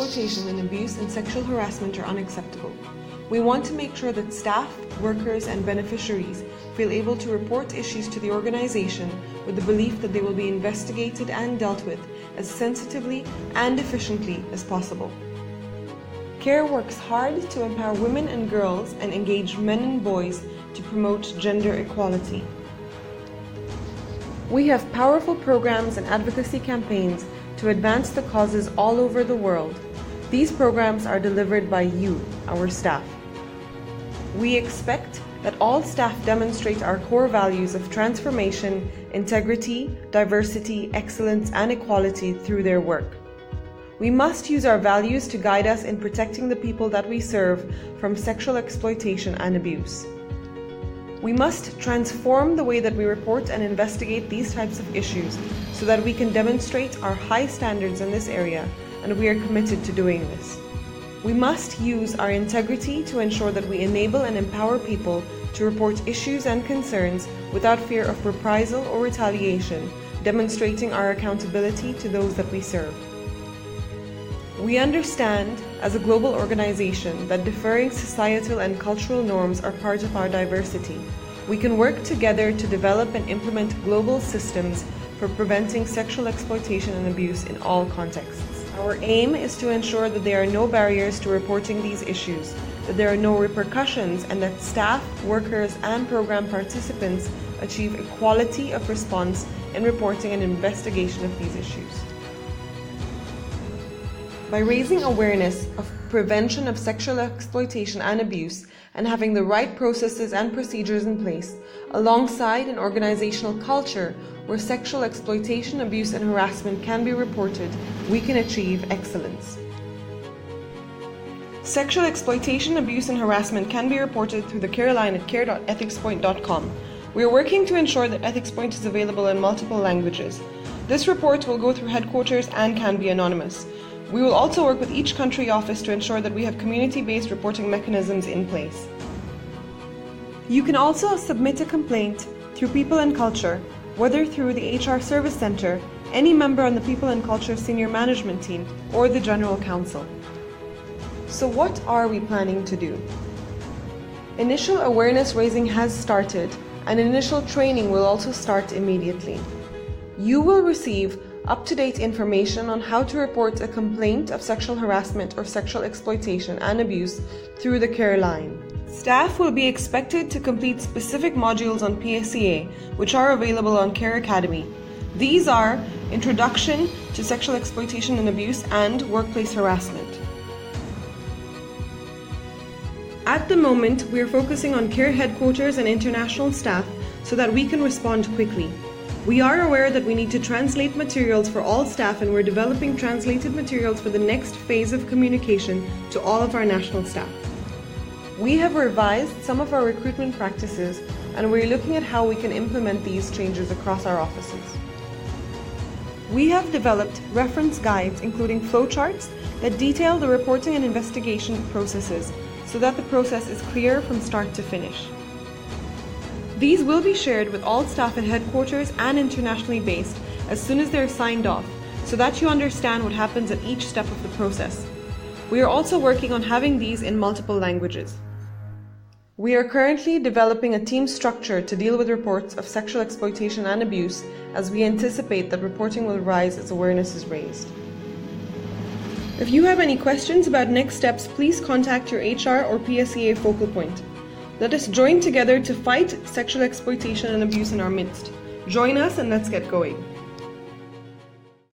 exploitation and abuse and sexual harassment are unacceptable. We want to make sure that staff, workers, and beneficiaries feel able to report issues to the organization with the belief that they will be investigated and dealt with as sensitively and efficiently as possible. CARE works hard to empower women and girls and engage men and boys to promote gender equality. We have powerful programs and advocacy campaigns to advance the causes all over the world. These programs are delivered by you, our staff. We expect that all staff demonstrate our core values of transformation, integrity, diversity, excellence, and equality through their work. We must use our values to guide us in protecting the people that we serve from sexual exploitation and abuse. We must transform the way that we report and investigate these types of issues so that we can demonstrate our high standards in this area, and we are committed to doing this. We must use our integrity to ensure that we enable and empower people to report issues and concerns without fear of reprisal or retaliation, demonstrating our accountability to those that we serve. We understand, as a global organization, that differing societal and cultural norms are part of our diversity. We can work together to develop and implement global systems for preventing sexual exploitation and abuse in all contexts. Our aim is to ensure that there are no barriers to reporting these issues, that there are no repercussions, and that staff, workers, and program participants achieve equality of response in reporting and investigation of these issues. By raising awareness of prevention of sexual exploitation and abuse and having the right processes and procedures in place, alongside an organizational culture where sexual exploitation, abuse, and harassment can be reported, we can achieve excellence. Sexual exploitation, abuse, and harassment can be reported through the care line at care.ethicspoint.com. We are working to ensure that EthicsPoint is available in multiple languages. This report will go through headquarters and can be anonymous. We will also work with each country office to ensure that we have community-based reporting mechanisms in place. You can also submit a complaint through People and Culture, whether through the HR Service Center, any member on the People and Culture Senior Management Team, or the General Counsel. So what are we planning to do? Initial awareness raising has started, and initial training will also start immediately. You will receive up-to-date information on how to report a complaint of sexual harassment or sexual exploitation and abuse through the care line. Staff will be expected to complete specific modules on PSEA, which are available on Care Academy. These are Introduction to Sexual Exploitation and Abuse and Workplace Harassment. At the moment, we are focusing on care headquarters and international staff so that we can respond quickly. We are aware that we need to translate materials for all staff, and we're developing translated materials for the next phase of communication to all of our national staff. We have revised some of our recruitment practices, and we're looking at how we can implement these changes across our offices. We have developed reference guides, including flowcharts that detail the reporting and investigation processes so that the process is clear from start to finish. These will be shared with all staff at headquarters and internationally based as soon as they're signed off, so that you understand what happens at each step of the process. We are also working on having these in multiple languages. We are currently developing a team structure to deal with reports of sexual exploitation and abuse, as we anticipate that reporting will rise as awareness is raised. If you have any questions about next steps, please contact your HR or PSEA focal point. Let us join together to fight sexual exploitation and abuse in our midst. Join us and let's get going.